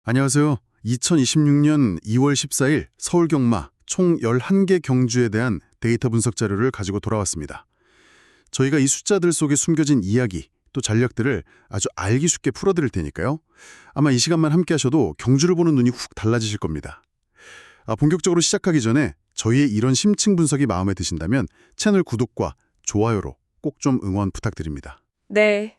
안녕하세요. 2026년 2월 14일 서울 경마 총 11개 경주에 대한 데이터 분석 자료를 가지고 돌아왔습니다. 저희가 이 숫자들 속에 숨겨진 이야기, 또 전략들을 아주 알기 쉽게 풀어드릴 테니까요. 아마 이 시간만 함께 하셔도 경주를 보는 눈이 훅 달라지실 겁니다. 본격적으로 시작하기 전에 저희의 이런 심층 분석이 마음에 드신다면 채널 구독과 좋아요로 꼭 좀 응원 부탁드립니다. 네.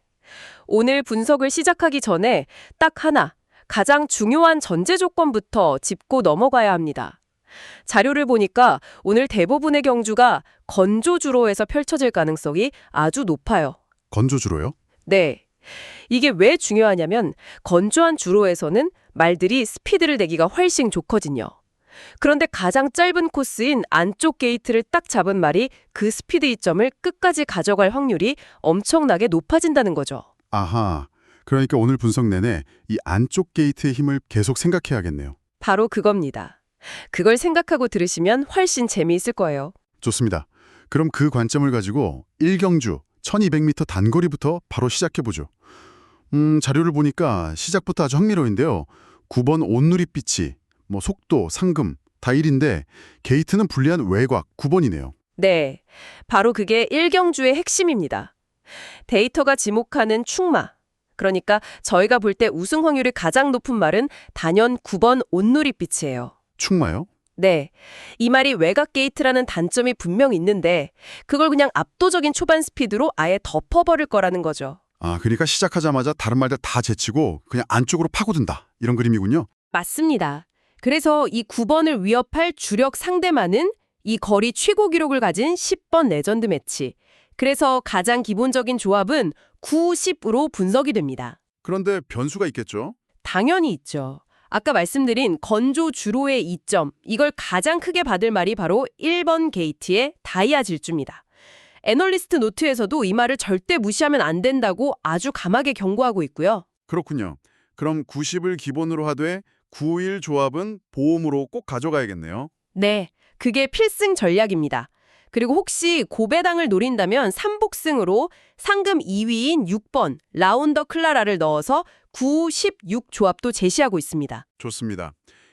오늘 분석을 시작하기 전에 딱 하나, 가장 중요한 전제 조건부터 짚고 넘어가야 합니다. 자료를 보니까 오늘 대부분의 경주가 건조주로에서 펼쳐질 가능성이 아주 높아요. 건조주로요? 네. 이게 왜 중요하냐면 건조한 주로에서는 말들이 스피드를 내기가 훨씬 좋거든요. 그런데 가장 짧은 코스인 안쪽 게이트를 딱 잡은 말이 그 스피드 이점을 끝까지 가져갈 확률이 엄청나게 높아진다는 거죠. 아하, 그러니까 오늘 분석 내내 이 안쪽 게이트의 힘을 계속 생각해야겠네요. 바로 그겁니다. 그걸 생각하고 들으시면 훨씬 재미있을 거예요. 좋습니다. 그럼 그 관점을 가지고 1경주 1200m 단거리부터 바로 시작해보죠. 자료를 보니까 시작부터 아주 흥미로운데요. 9번 온누리빛이 속도, 상금 다 1인데 게이트는 불리한 외곽 9번이네요. 네, 바로 그게 1경주의 핵심입니다. 데이터가 지목하는 충마, 그러니까 저희가 볼 때 우승 확률이 가장 높은 말은 단연 9번 온누리빛이에요. 충마요? 네, 이 말이 외곽 게이트라는 단점이 분명 있는데 그걸 그냥 압도적인 초반 스피드로 아예 덮어버릴 거라는 거죠. 그러니까 시작하자마자 다른 말들 다 제치고 그냥 안쪽으로 파고든다. 이런 그림이군요. 맞습니다. 그래서 이 9번을 위협할 주력 상대만은 이 거리 최고 기록을 가진 10번 레전드 매치. 그래서 가장 기본적인 조합은 9, 10으로 분석이 됩니다. 그런데 변수가 있겠죠? 당연히 있죠. 아까 말씀드린 건조 주로의 이점, 이걸 가장 크게 받을 말이 바로 1번 게이트의 다이아 질주입니다. 애널리스트 노트에서도 이 말을 절대 무시하면 안 된다고 아주 강하게 경고하고 있고요. 그렇군요. 그럼 90을 기본으로 하되 9일 조합은 보험으로 꼭 가져가야겠네요. 네, 그게 필승 전략입니다. 그리고 혹시 고배당을 노린다면 3복승으로 상금 2위인 6번 라운더 클라라를 넣어서 9, 16 조합도 제시하고 있습니다. 좋습니다.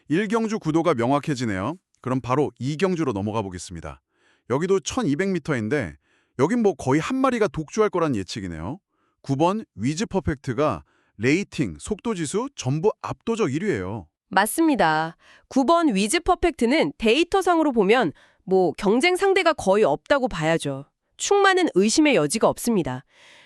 1경주 구도가 명확해지네요. 그럼 바로 2경주로 넘어가 보겠습니다. 여기도 1200m인데 여긴 거의 한 마리가 독주할 거란 예측이네요. 9번 위즈 퍼펙트가 레이팅, 속도지수 전부 압도적 1위예요. 맞습니다. 9번 위즈 퍼펙트는 데이터상으로 보면 경쟁 상대가 거의 없다고 봐야죠. 충만은 의심의 여지가 없습니다.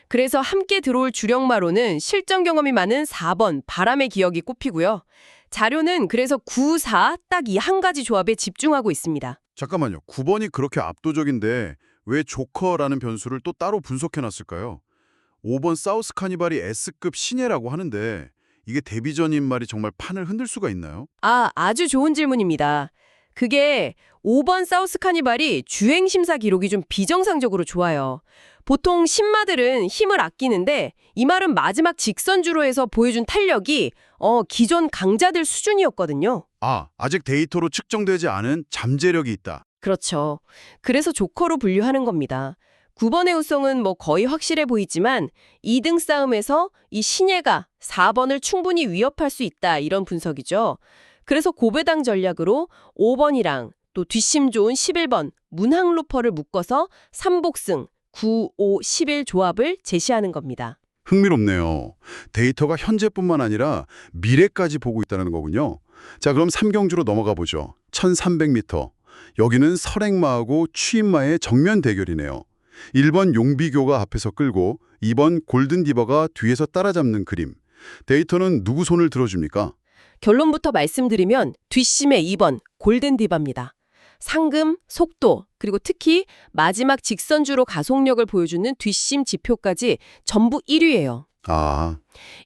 그래서 함께 들어올 주력마로는 실전 경험이 많은 4번 바람의 기억이 꼽히고요. 자료는 그래서 9, 4 딱 이 한 가지 조합에 집중하고 있습니다. 잠깐만요. 9번이 그렇게 압도적인데 왜 조커라는 변수를 또 따로 분석해놨을까요? 5번 사우스 카니발이 S급 신예라고 하는데 이게 데뷔전인 말이 정말 판을 흔들 수가 있나요? 아주 좋은 질문입니다. 그게 5번 사우스 카니발이 주행 심사 기록이 좀 비정상적으로 좋아요. 보통 신마들은 힘을 아끼는데 이 말은 마지막 직선주로 해서 보여준 탄력이 기존 강자들 수준이었거든요. 아직 데이터로 측정되지 않은 잠재력이 있다. 그렇죠. 그래서 조커로 분류하는 겁니다. 9번의 우승은 거의 확실해 보이지만 2등 싸움에서 이 신예가 4번을 충분히 위협할 수 있다 이런 분석이죠. 그래서 고배당 전략으로 5번이랑 또 뒷심 좋은 11번 문항로퍼를 묶어서 3복승 9, 5, 11 조합을 제시하는 겁니다. 흥미롭네요. 데이터가 현재뿐만 아니라 미래까지 보고 있다는 거군요. 자, 그럼 3경주로 넘어가 보죠. 1300m. 여기는 설행마하고 추임마의 정면 대결이네요. 1번 용비교가 앞에서 끌고 2번 골든디버가 뒤에서 따라잡는 그림. 데이터는 누구 손을 들어줍니까? 결론부터 말씀드리면 뒷심의 2번 골든디바입니다. 상금, 속도, 그리고 특히 마지막 직선주로 가속력을 보여주는 뒷심 지표까지 전부 1위예요.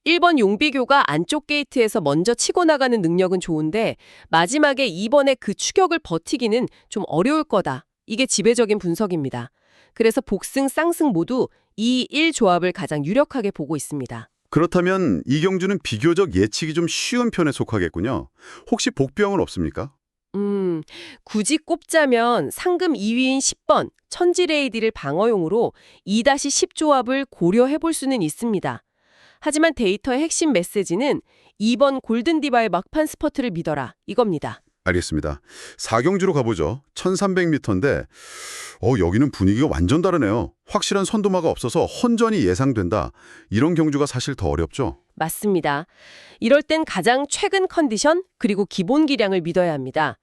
1번 용비교가 안쪽 게이트에서 먼저 치고 나가는 능력은 좋은데 마지막에 2번의 그 추격을 버티기는 좀 어려울 거다. 이게 지배적인 분석입니다. 그래서 복승, 쌍승 모두 2, 1 조합을 가장 유력하게 보고 있습니다. 그렇다면 이경주는 비교적 예측이 좀 쉬운 편에 속하겠군요. 혹시 복병은 없습니까? 굳이 꼽자면 상금 2위인 10번 천지레이디를 방어용으로 2-10 조합을 고려해 볼 수는 있습니다. 하지만 데이터의 핵심 메시지는 2번 골든디바의 막판 스퍼트를 믿어라 이겁니다. 알겠습니다. 4경주로 가보죠. 1300m인데 여기는 분위기가 완전 다르네요. 확실한 선도마가 없어서 혼전이 예상된다. 이런 경주가 사실 더 어렵죠. 맞습니다. 이럴 땐 가장 최근 컨디션 그리고 기본 기량을 믿어야 합니다.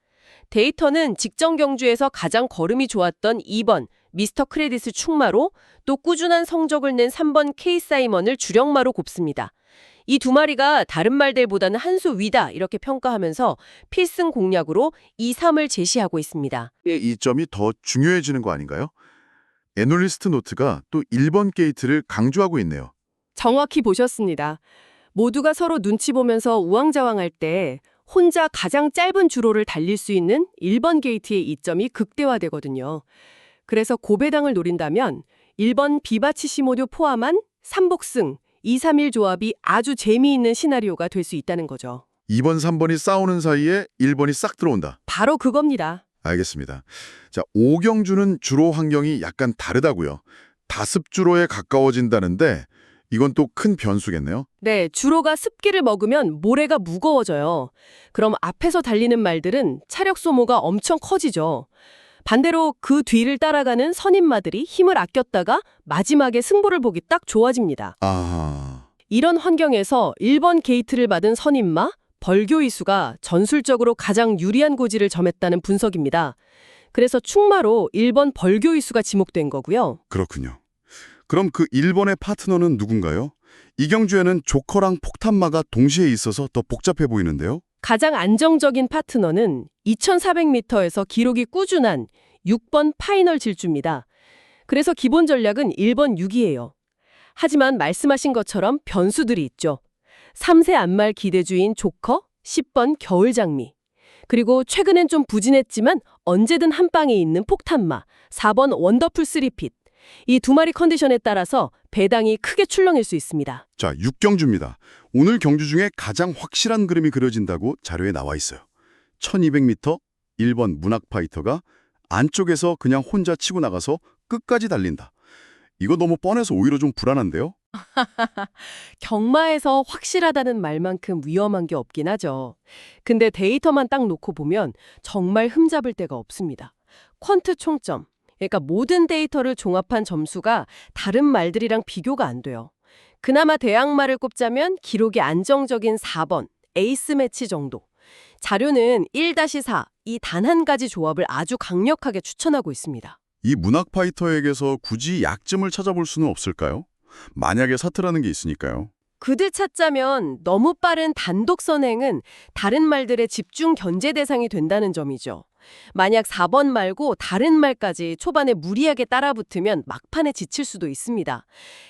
데이터는 직전 경주에서 가장 걸음이 좋았던 2번 미스터 크레디스 충마로 또 꾸준한 성적을 낸 3번 케이 사이먼을 주력마로 곱습니다. 이 두 마리가 다른 말들보다는 한 수 위다 이렇게 평가하면서 필승 공략으로 2, 3을 제시하고 있습니다. 이 점이 더 중요해지는 거 아닌가요? 애널리스트 노트가 또 1번 게이트를 강조하고 있네요. 정확히 보셨습니다. 모두가 서로 눈치 보면서 우왕좌왕할 때 혼자 가장 짧은 주로를 달릴 수 있는 1번 게이트의 이점이 극대화되거든요. 그래서 고배당을 노린다면 1번 비바치시모도 포함한 3복승, 2, 3일 조합이 아주 재미있는 시나리오가 될 수 있다는 거죠. 2번, 3번이 싸우는 사이에 1번이 싹 들어온다. 바로 그겁니다. 알겠습니다. 자, 5경주는 주로 환경이 약간 다르다고요. 다습주로에 가까워진다는데 이건 또 큰 변수겠네요. 네, 주로가 습기를 먹으면 모래가 무거워져요. 그럼 앞에서 달리는 말들은 차력 소모가 엄청 커지죠. 반대로 그 뒤를 따라가는 선임마들이 힘을 아꼈다가 마지막에 승부를 보기 딱 좋아집니다. 아하. 이런 환경에서 1번 게이트를 받은 선임마, 벌교이수가 전술적으로 가장 유리한 고지를 점했다는 분석입니다. 그래서 충마로 1번 벌교이수가 지목된 거고요. 그렇군요. 그럼 그 1번의 파트너는 누군가요? 이 경주에는 조커랑 폭탄마가 동시에 있어서 더 복잡해 보이는데요. 가장 안정적인 파트너는 2400m에서 기록이 꾸준한 6번 파이널 질주입니다. 그래서 기본 전략은 1번 6이에요. 하지만 말씀하신 것처럼 변수들이 있죠. 3세 안말 기대주인 조커, 10번 겨울장미. 그리고 최근엔 좀 부진했지만 언제든 한 방에 있는 폭탄마, 4번 원더풀 쓰리핏. 이 두 마리 컨디션에 따라서 배당이 크게 출렁일 수 있습니다. 자, 6경주입니다. 오늘 경주 중에 가장 확실한 그림이 그려진다고 자료에 나와 있어요. 1200m 1번 문학파이터가 안쪽에서 그냥 혼자 치고 나가서 끝까지 달린다. 이거 너무 뻔해서 오히려 좀 불안한데요? 경마에서 확실하다는 말만큼 위험한 게 없긴 하죠. 근데 데이터만 딱 놓고 보면 정말 흠잡을 데가 없습니다. 퀀트 총점, 그러니까 모든 데이터를 종합한 점수가 다른 말들이랑 비교가 안 돼요. 그나마 대항마를 꼽자면 기록이 안정적인 4번, 에이스 매치 정도. 자료는 1-4, 이 단 한 가지 조합을 아주 강력하게 추천하고 있습니다. 이 문학파이터에게서 굳이 약점을 찾아볼 수는 없을까요? 만약에 사트라는 게 있으니까요. 그들 찾자면 너무 빠른 단독 선행은 다른 말들의 집중 견제 대상이 된다는 점이죠. 만약 4번 말고 다른 말까지 초반에 무리하게 따라붙으면 막판에 지칠 수도 있습니다.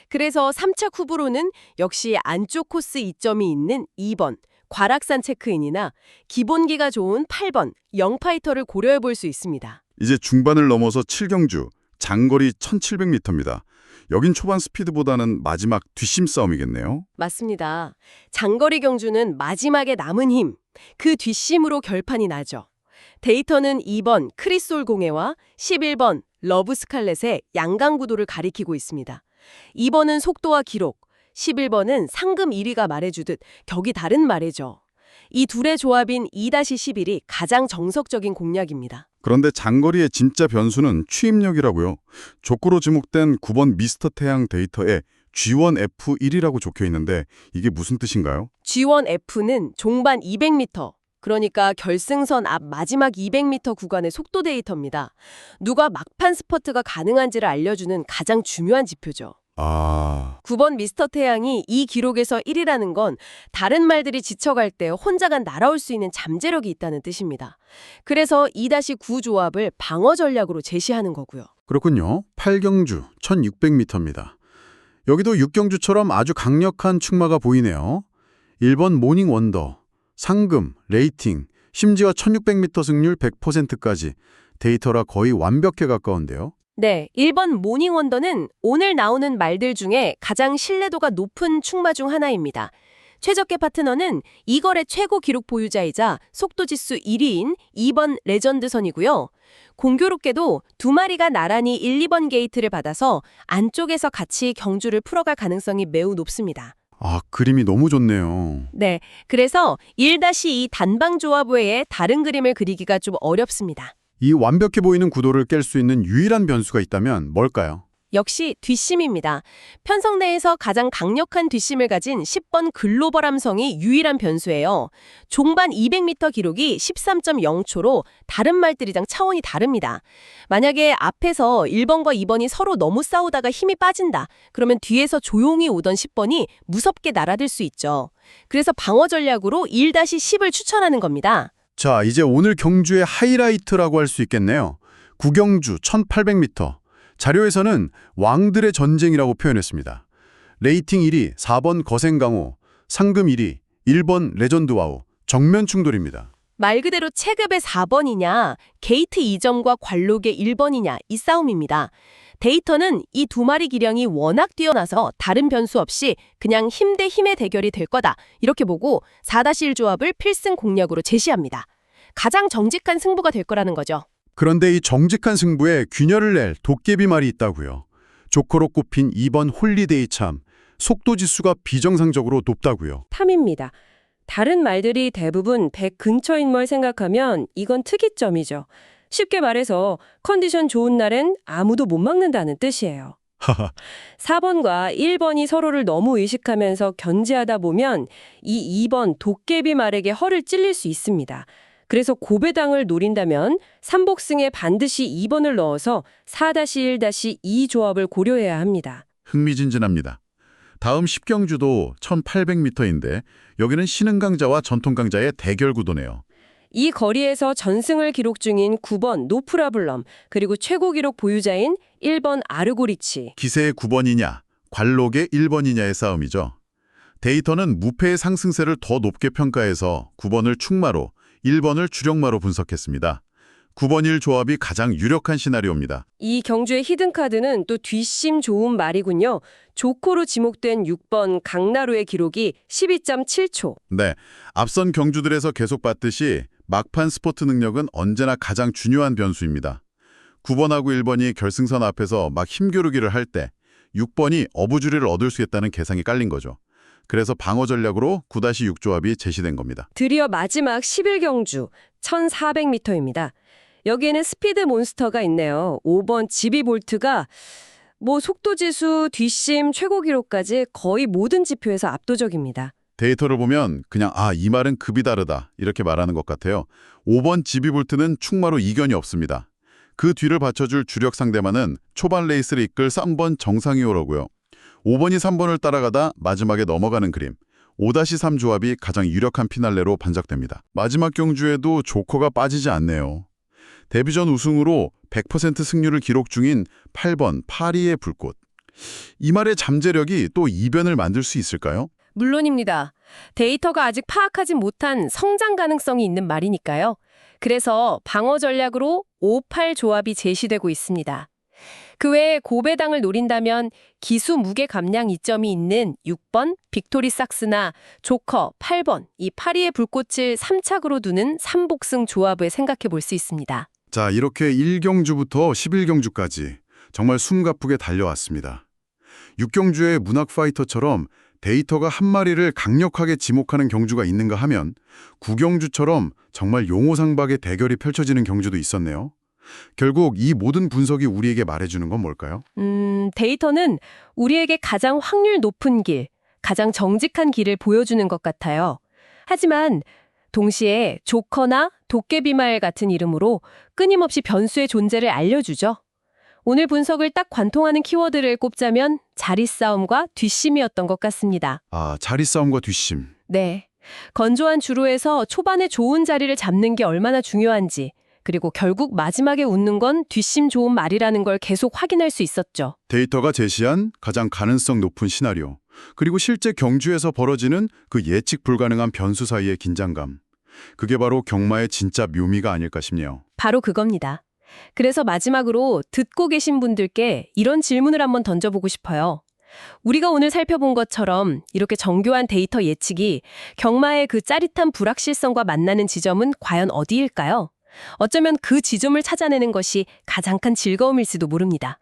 그래서 3차 후보로는 역시 안쪽 코스 이점이 있는 2번 과락산 체크인이나 기본기가 좋은 8번 영파이터를 고려해 볼 수 있습니다. 이제 중반을 넘어서 7경주, 장거리 1700m입니다. 여긴 초반 스피드보다는 마지막 뒷심 싸움이겠네요. 맞습니다. 장거리 경주는 마지막에 남은 힘, 그 뒷심으로 결판이 나죠. 데이터는 2번 크리솔 공해와 11번 러브 스칼렛의 양강 구도를 가리키고 있습니다. 2번은 속도와 기록, 11번은 상금 1위가 말해주듯 격이 다른 말이죠. 이 둘의 조합인 2-11이 가장 정석적인 공략입니다. 그런데 장거리의 진짜 변수는 추임력이라고요. 족구로 지목된 9번 미스터 태양 데이터에 G1F1이라고 적혀 있는데 이게 무슨 뜻인가요? G1F는 종반 200m, 그러니까 결승선 앞 마지막 200m 구간의 속도 데이터입니다. 누가 막판 스퍼트가 가능한지를 알려주는 가장 중요한 지표죠. 9번 미스터 태양이 이 기록에서 1위라는 건 다른 말들이 지쳐갈 때 혼자가 날아올 수 있는 잠재력이 있다는 뜻입니다. 그래서 2-9 조합을 방어 전략으로 제시하는 거고요. 그렇군요. 8경주 1600m입니다. 여기도 6경주처럼 아주 강력한 충마가 보이네요. 1번 모닝 원더, 상금, 레이팅, 심지어 1600m 승률 100%까지 데이터라 거의 완벽에 가까운데요. 네, 1번 모닝 원더는 오늘 나오는 말들 중에 가장 신뢰도가 높은 충마 중 하나입니다. 최적계 파트너는 이거래 최고 기록 보유자이자 속도지수 1위인 2번 레전드선이고요. 공교롭게도 두 마리가 나란히 1, 2번 게이트를 받아서 안쪽에서 같이 경주를 풀어갈 가능성이 매우 높습니다. 아, 그림이 너무 좋네요. 네, 그래서 1-2 단방 조합 외에 다른 그림을 그리기가 좀 어렵습니다. 이 완벽해 보이는 구도를 깰 수 있는 유일한 변수가 있다면 뭘까요? 역시 뒷심입니다. 편성 내에서 가장 강력한 뒷심을 가진 10번 글로벌 함성이 유일한 변수예요. 종반 200m 기록이 13.0초로 다른 말들이랑 차원이 다릅니다. 만약에 앞에서 1번과 2번이 서로 너무 싸우다가 힘이 빠진다. 그러면 뒤에서 조용히 오던 10번이 무섭게 날아들 수 있죠. 그래서 방어 전략으로 1-10을 추천하는 겁니다. 자, 이제 오늘 경주의 하이라이트라고 할 수 있겠네요. 구경주 1800m. 자료에서는 왕들의 전쟁이라고 표현했습니다. 레이팅 1위 4번 거센강호, 상금 1위 1번 레전드와우, 정면 충돌입니다. 말 그대로 체급의 4번이냐, 게이트 2점과 관록의 1번이냐 이 싸움입니다. 데이터는 이 두 마리 기량이 워낙 뛰어나서 다른 변수 없이 그냥 힘 대 힘의 대결이 될 거다 이렇게 보고 4-1 조합을 필승 공략으로 제시합니다. 가장 정직한 승부가 될 거라는 거죠. 그런데 이 정직한 승부에 균열을 낼 도깨비 말이 있다고요. 조커로 꼽힌 2번 홀리데이 참, 속도 지수가 비정상적으로 높다고요. 탐입니다. 다른 말들이 대부분 100 근처인 걸 생각하면 이건 특이점이죠. 쉽게 말해서 컨디션 좋은 날엔 아무도 못 막는다는 뜻이에요. 하하, 4번과 1번이 서로를 너무 의식하면서 견제하다 보면 이 2번 도깨비 말에게 허를 찔릴 수 있습니다. 그래서 고배당을 노린다면 삼복승에 반드시 2번을 넣어서 4-1-2 조합을 고려해야 합니다. 흥미진진합니다. 다음 10경주도 1800m인데 여기는 신흥강자와 전통강자의 대결 구도네요. 이 거리에서 전승을 기록 중인 9번 노프라블럼, 그리고 최고 기록 보유자인 1번 아르고리치. 기세의 9번이냐, 관록의 1번이냐의 싸움이죠. 데이터는 무패의 상승세를 더 높게 평가해서 9번을 축마로, 1번을 주력마로 분석했습니다. 9번 1 조합이 가장 유력한 시나리오입니다. 이 경주의 히든카드는 또 뒷심 좋은 말이군요. 조커로 지목된 6번 강나루의 기록이 12.7초. 네, 앞선 경주들에서 계속 봤듯이 막판 스포트 능력은 언제나 가장 중요한 변수입니다. 9번하고 1번이 결승선 앞에서 막 힘겨루기를 할 때 6번이 어부주리를 얻을 수 있다는 계산이 깔린 거죠. 그래서 방어 전략으로 9-6 조합이 제시된 겁니다. 드디어 마지막 11경주 1400m입니다. 여기에는 스피드 몬스터가 있네요. 5번 지비볼트가 속도지수, 뒷심, 최고 기록까지 거의 모든 지표에서 압도적입니다. 데이터를 보면 그냥 이 말은 급이 다르다 이렇게 말하는 것 같아요. 5번 지비볼트는 축마로 이견이 없습니다. 그 뒤를 받쳐줄 주력 상대만은 초반 레이스를 이끌 3번 정상이오로고요. 5번이 3번을 따라가다 마지막에 넘어가는 그림. 5-3 조합이 가장 유력한 피날레로 반작됩니다. 마지막 경주에도 조커가 빠지지 않네요. 데뷔전 우승으로 100% 승률을 기록 중인 8번 파리의 불꽃. 이 말의 잠재력이 또 이변을 만들 수 있을까요? 물론입니다. 데이터가 아직 파악하지 못한 성장 가능성이 있는 말이니까요. 그래서 방어 전략으로 5-8 조합이 제시되고 있습니다. 그 외에 고배당을 노린다면 기수 무게 감량 이점이 있는 6번 빅토리 삭스나 조커 8번 이 파리의 불꽃을 3착으로 두는 삼복승 조합을 생각해 볼 수 있습니다. 자, 이렇게 1경주부터 11경주까지 정말 숨가쁘게 달려왔습니다. 6경주의 문학 파이터처럼 데이터가 한 마리를 강력하게 지목하는 경주가 있는가 하면 9경주처럼 정말 용호상박의 대결이 펼쳐지는 경주도 있었네요. 결국 이 모든 분석이 우리에게 말해주는 건 뭘까요? 데이터는 우리에게 가장 확률 높은 길, 가장 정직한 길을 보여주는 것 같아요. 하지만 동시에 조커나 도깨비말 같은 이름으로 끊임없이 변수의 존재를 알려주죠. 오늘 분석을 딱 관통하는 키워드를 꼽자면 자리싸움과 뒷심이었던 것 같습니다. 자리싸움과 뒷심. 네. 건조한 주로에서 초반에 좋은 자리를 잡는 게 얼마나 중요한지, 그리고 결국 마지막에 웃는 건 뒷심 좋은 말이라는 걸 계속 확인할 수 있었죠. 데이터가 제시한 가장 가능성 높은 시나리오, 그리고 실제 경주에서 벌어지는 그 예측 불가능한 변수 사이의 긴장감. 그게 바로 경마의 진짜 묘미가 아닐까 싶네요. 바로 그겁니다. 그래서 마지막으로 듣고 계신 분들께 이런 질문을 한번 던져보고 싶어요. 우리가 오늘 살펴본 것처럼 이렇게 정교한 데이터 예측이 경마의 그 짜릿한 불확실성과 만나는 지점은 과연 어디일까요? 어쩌면 그 지점을 찾아내는 것이 가장 큰 즐거움일지도 모릅니다.